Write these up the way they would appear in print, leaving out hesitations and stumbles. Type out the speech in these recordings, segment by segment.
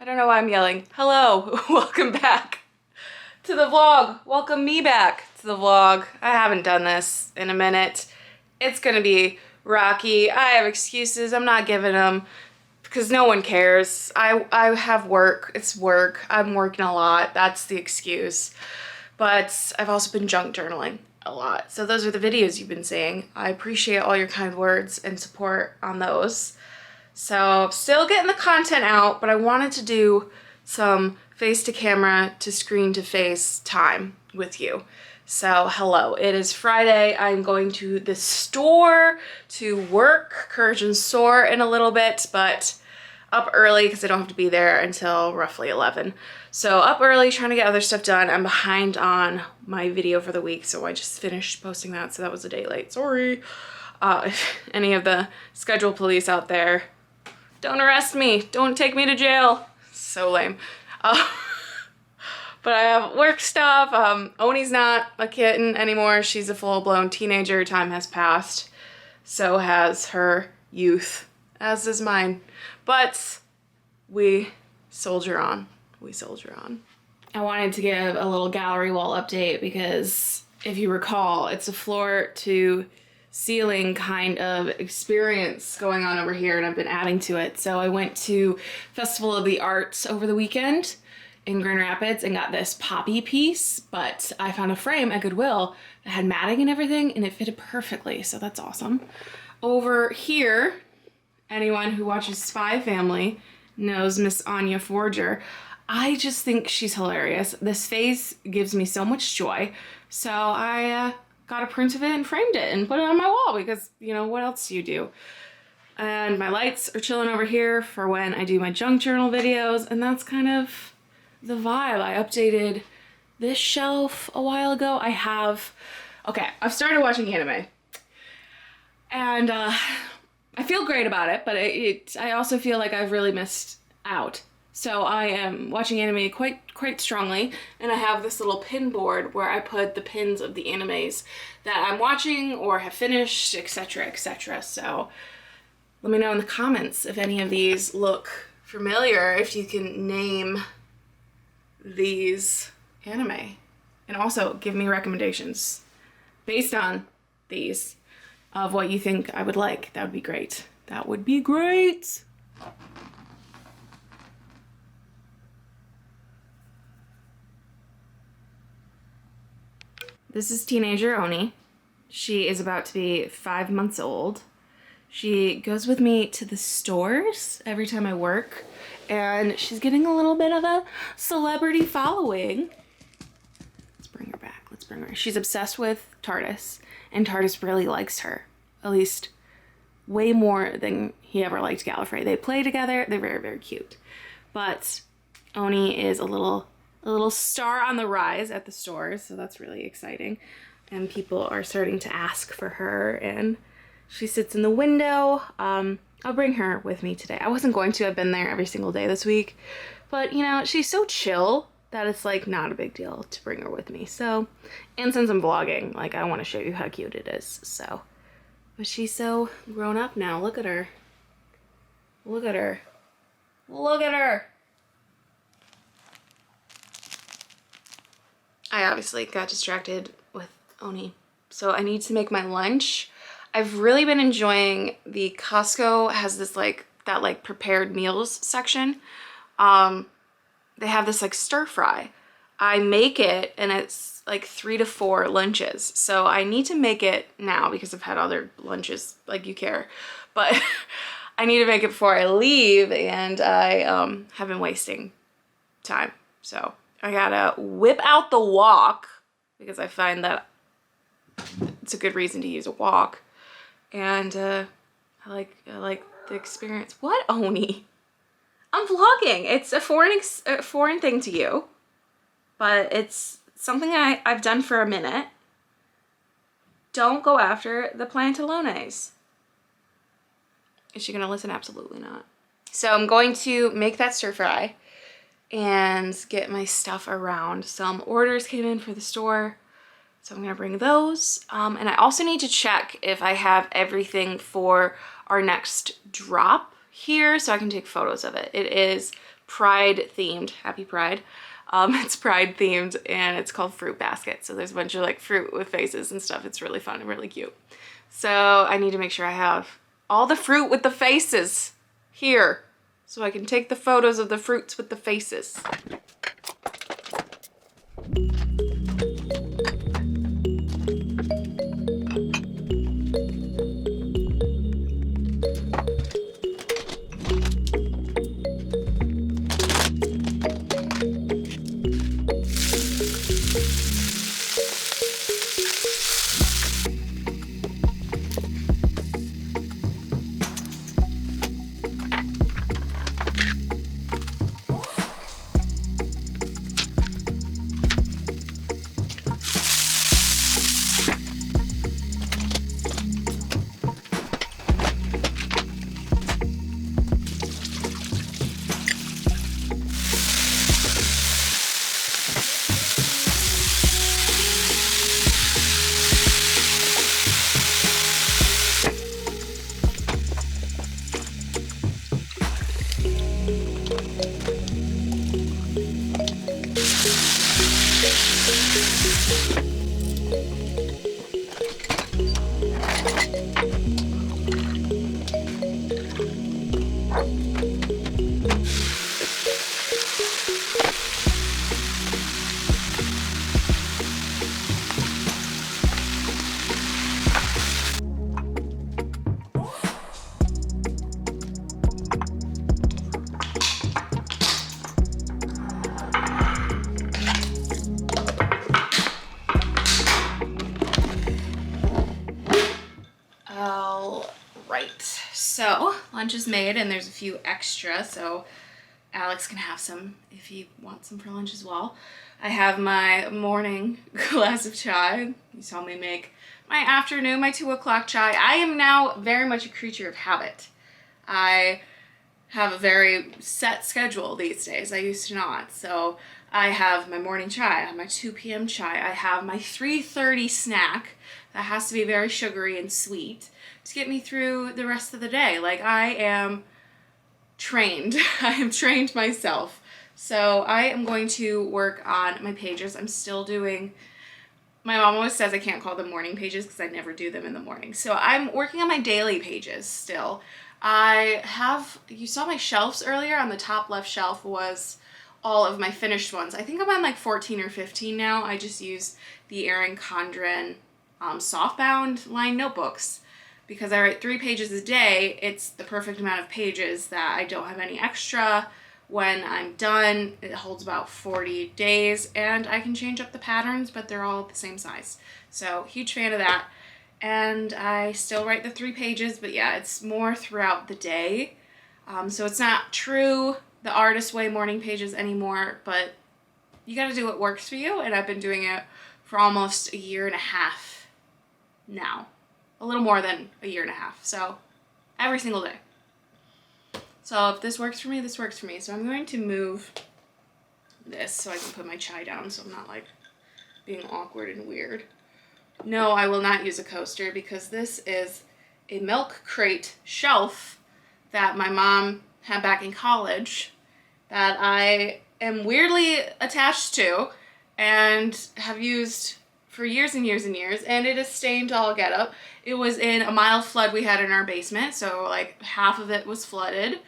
I don't know why I'm yelling. Hello, welcome back to the vlog. Welcome me back to the vlog. I haven't done this in a minute. It's gonna be rocky. I have excuses, I'm not giving them because no one cares. I have work, it's work. I'm working a lot, that's the excuse. But I've also been junk journaling a lot. So those are the videos you've been seeing. I appreciate all your kind words and support on those. So still getting the content out, but I wanted to do some face to camera to screen to face time with you. So hello, it is Friday. I'm going to the store to work, Courage and Soar in a little bit, but up early because I don't have to be there until roughly 11. So up early trying to get other stuff done. I'm behind on my video for the week, so I just finished posting that, so that was a day late. Sorry. If any of the schedule police out there, don't arrest me. Don't take me to jail. So lame. But I have work stuff. Oni's not a kitten anymore. She's a full-blown teenager. Time has passed. So has her youth, as is mine. But we soldier on. We soldier on. I wanted to give a little gallery wall update because if you recall, it's a floor to ceiling kind of experience going on over here, and I've been adding to it. So I went to Festival of the Arts over the weekend in Grand Rapids and got this poppy piece, but I found a frame at Goodwill that had matting and everything and it fitted perfectly, so that's awesome. Over here, anyone who watches Spy Family knows Miss Anya Forger. I just think she's hilarious. This face gives me so much joy, so I got a print of it and framed it and put it on my wall because, you know, what else do you do? And my lights are chilling over here for when I do my junk journal videos, and that's kind of the vibe. I updated this shelf a while ago. I've started watching anime, and I feel great about it, but I also feel like I've really missed out. So I am watching anime quite strongly, and I have this little pin board where I put the pins of the animes that I'm watching or have finished, etc., etc. So let me know in the comments if any of these look familiar, if you can name these anime, and also give me recommendations based on these of what you think I would like. That would be great. That would be great. This is teenager Oni. She is about to be 5 months old. She goes with me to the stores every time I work, and she's getting a little bit of a celebrity following. Let's bring her back. Let's bring her. She's obsessed with TARDIS, and TARDIS really likes her. At least way more than he ever liked Gallifrey. They play together. They're very, very cute. But Oni is a little star on the rise at the stores, so that's really exciting. And people are starting to ask for her, and she sits in the window. I'll bring her with me today. I wasn't going to. I've been there every single day this week, but you know, she's so chill that it's like not a big deal to bring her with me. So, and since I'm vlogging, like, I want to show you how cute it is. So, but she's so grown up now. Look at her. Look at her. Look at her. I obviously got distracted with Oni, so I need to make my lunch. I've really been enjoying the Costco has this that prepared meals section. They have this like stir fry. I make it and it's like 3 to 4 lunches. So I need to make it now because I've had other lunches like you care, but I need to make it before I leave, and I have been wasting time. So I gotta whip out the wok because I find that it's a good reason to use a wok. And I like the experience. What, Oni? I'm vlogging. It's a foreign thing to you, but it's something I've done for a minute. Don't go after the pantalones. Is she gonna listen? Absolutely not. So I'm going to make that stir fry and get my stuff around. Some orders came in for the store, so I'm gonna bring those. And I also need to check if I have everything for our next drop here so I can take photos of it. It is Pride themed. Happy Pride. It's Pride themed and it's called Fruit Basket. So there's a bunch of like fruit with faces and stuff. It's really fun and really cute. So I need to make sure I have all the fruit with the faces here so I can take the photos of the fruits with the faces. So lunch is made and there's a few extra, so Alex can have some if he wants some for lunch as well. I have my morning glass of chai. You saw me make my afternoon, my 2 o'clock chai. I am now very much a creature of habit. I have a very set schedule these days. I used to not. So I have my morning chai, I have my 2 p.m. chai, I have my 3:30 snack that has to be very sugary and sweet to get me through the rest of the day. Like, I am trained. I have trained myself. So I am going to work on my pages. I'm still doing, my mom always says I can't call them morning pages because I never do them in the morning. So I'm working on my daily pages still. I have, you saw my shelves earlier. On the top left shelf was all of my finished ones. I think I'm on like 14 or 15 now. I just use the Erin Condren softbound line notebooks. Because I write 3 pages a day, it's the perfect amount of pages that I don't have any extra. When I'm done, it holds about 40 days, and I can change up the patterns, but they're all the same size. So, huge fan of that. And I still write the 3 pages, but yeah, it's more throughout the day. So it's not true the artist way morning pages anymore, but you gotta do what works for you, and I've been doing it for almost 1.5 years now. A little more than 1.5 years. So every single day. So if this works for me, this works for me. So I'm going to move this so I can put my chai down so I'm not like being awkward and weird. No, I will not use a coaster because this is a milk crate shelf that my mom had back in college that I am weirdly attached to and have used for years and years and years, and it is stained all get up. It was in a mild flood we had in our basement, so like half of it was flooded,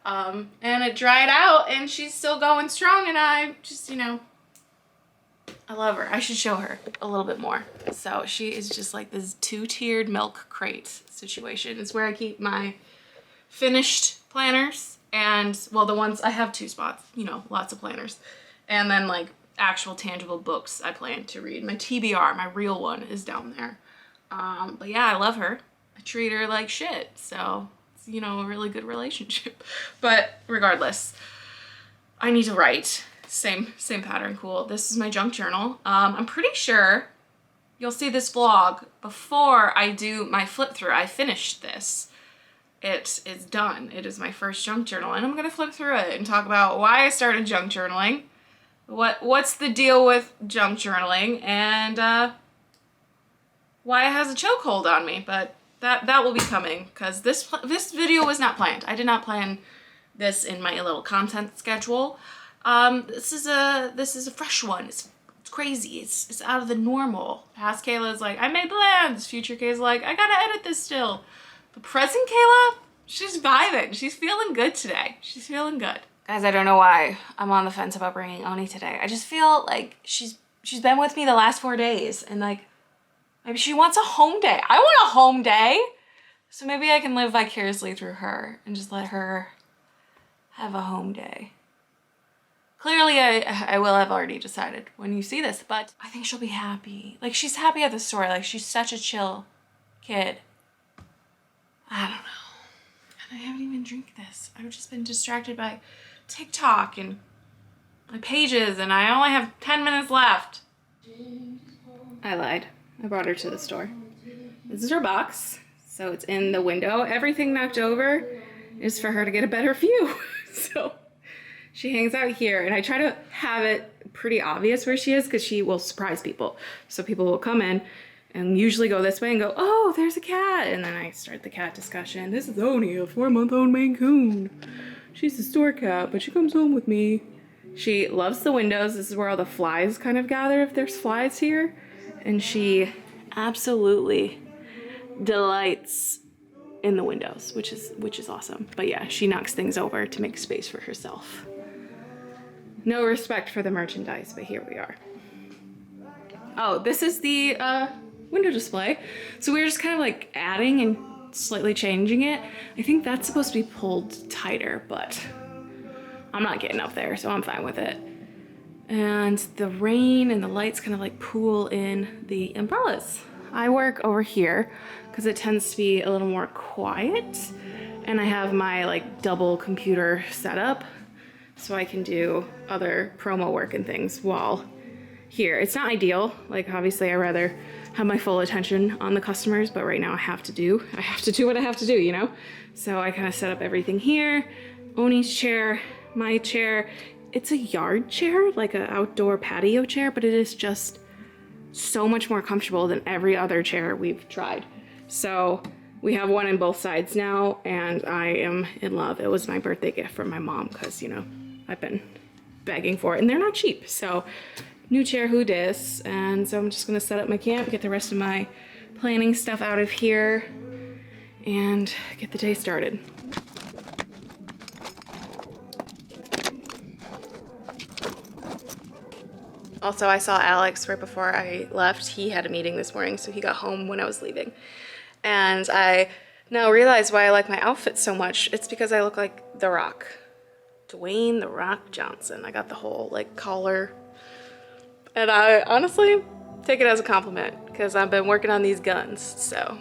and it dried out, and she's still going strong, and I just, you know, I love her. I should show her a little bit more. So she is just like this 2-tiered milk crate situation. It's where I keep my finished planners, and well, the ones, I have 2 spots, you know, lots of planners, and then like actual tangible books I plan to read. My TBR, my real one, is down there. But yeah, I love her. I treat her like shit, so it's, you know, a really good relationship. But regardless, I need to write. Same pattern, cool. This is my junk journal. I'm pretty sure you'll see this vlog before I do my flip through. I finished this. It is done. It is my first junk journal, and I'm gonna flip through it and talk about why I started junk journaling, what's the deal with junk journaling, and why it has a chokehold on me. But that will be coming, because this video was not planned. I did not plan this in my little content schedule. This is a fresh one. It's crazy. It's out of the normal. Past Kayla's like, I made plans. Future Kayla's like, I gotta edit this still. But present Kayla, she's vibing. She's feeling good today. She's feeling good. Guys, I don't know why I'm on the fence about bringing Oni today. I just feel like she's been with me the last 4 days, and like, maybe she wants a home day. I want a home day. So maybe I can live vicariously through her and just let her have a home day. Clearly, I will have already decided when you see this, but I think she'll be happy. Like, she's happy at the store. Like, she's such a chill kid. I don't know. And I haven't even drank this. I've just been distracted by TikTok and my pages, and I only have 10 minutes left. I lied. I brought her to the store. This is her box, so it's in the window. Everything knocked over is for her to get a better view. So she hangs out here, and I try to have it pretty obvious where she is because she will surprise people. So people will come in and usually go this way and go, oh, there's a cat. And then I start the cat discussion. This is Oni, a 4-month-old Maine Coon. She's a store cat, but she comes home with me. She loves the windows. This is where all the flies kind of gather if there's flies here. And she absolutely delights in the windows, which is awesome. But yeah, she knocks things over to make space for herself. No respect for the merchandise, but here we are. Oh, this is the window display. So we're just kind of like adding and slightly changing it. I think that's supposed to be pulled tighter, but I'm not getting up there, so I'm fine with it. And the rain and the lights kind of like pool in the umbrellas. I work over here because it tends to be a little more quiet, and I have my like double computer setup so I can do other promo work and things while here. It's not ideal. Like, obviously I rather have my full attention on the customers, but right now I have to do what I have to do, you know? So I kind of set up everything here. Oni's chair, my chair. It's a yard chair, like an outdoor patio chair, but it is just so much more comfortable than every other chair we've tried. So we have one on both sides now, and I am in love. It was my birthday gift from my mom because, you know, I've been begging for it, and they're not cheap. So new chair, who dis? And so I'm just gonna set up my camp, get the rest of my planning stuff out of here, and get the day started. Also, I saw Alex right before I left. He had a meeting this morning, so he got home when I was leaving. And I now realize why I like my outfit so much. It's because I look like The Rock. Dwayne "The Rock" Johnson. I got the whole like collar. And I honestly take it as a compliment because I've been working on these guns, so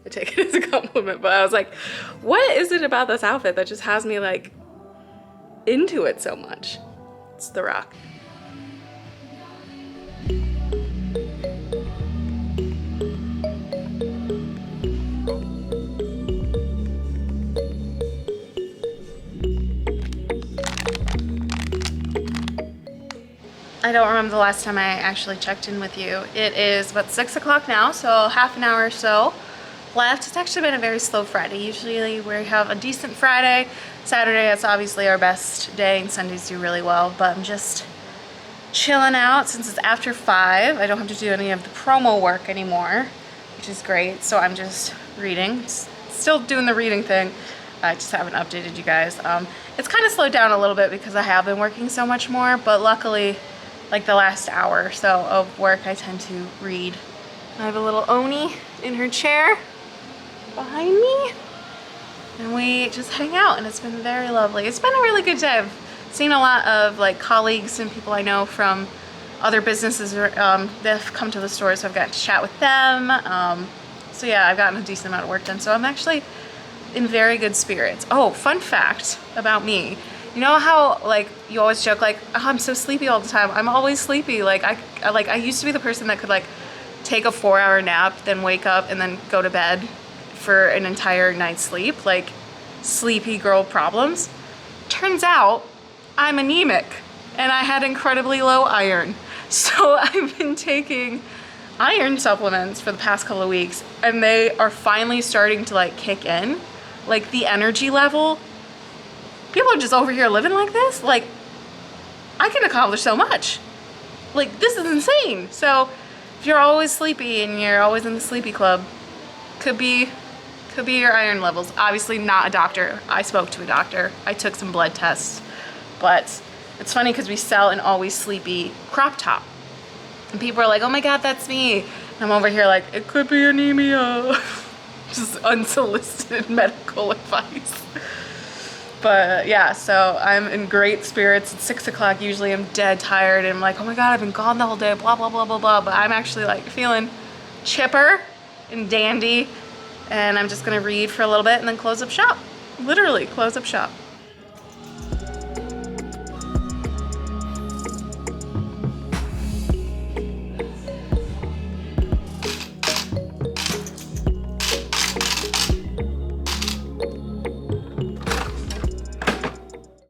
I take it as a compliment. But I was like, what is it about this outfit that just has me like into it so much? It's The Rock. I don't remember the last time I actually checked in with you. It is about 6 o'clock now, so half an hour or so left. It's actually been a very slow Friday. Usually we have a decent Friday. Saturday is obviously our best day, and Sundays do really well, but I'm just chilling out since it's after 5. I don't have to do any of the promo work anymore, which is great. So I'm just reading, still doing the reading thing. I just haven't updated you guys. It's kind of slowed down a little bit because I have been working so much more, but luckily, like the last hour or so of work, I tend to read. I have a little Oni in her chair behind me, and we just hang out, and it's been very lovely. It's been a really good day. I've seen a lot of like colleagues and people I know from other businesses that have come to the store, so I've gotten to chat with them. So yeah, I've gotten a decent amount of work done, so I'm actually in very good spirits. Oh, fun fact about me. You know how like you always joke like, oh, I'm so sleepy all the time. I'm always sleepy. Like I used to be the person that could like take a 4-hour nap, then wake up and then go to bed for an entire night's sleep, like sleepy girl problems. Turns out I'm anemic and I had incredibly low iron. So I've been taking iron supplements for the past couple of weeks, and they are finally starting to like kick in. Like the energy level people are just over here living like this. Like, I can accomplish so much. Like, this is insane. So if you're always sleepy and you're always in the sleepy club, could be your iron levels. Obviously not a doctor. I spoke to a doctor. I took some blood tests. But it's funny because we sell an always sleepy crop top. And people are like, oh my God, that's me. And I'm over here like, it could be anemia. Just unsolicited medical advice. But yeah, so I'm in great spirits. It's 6 o'clock. Usually I'm dead tired and I'm like, oh my God, I've been gone the whole day, blah, blah, blah, blah, blah. But I'm actually like feeling chipper and dandy. And I'm just gonna read for a little bit and then close up shop. Literally close up shop.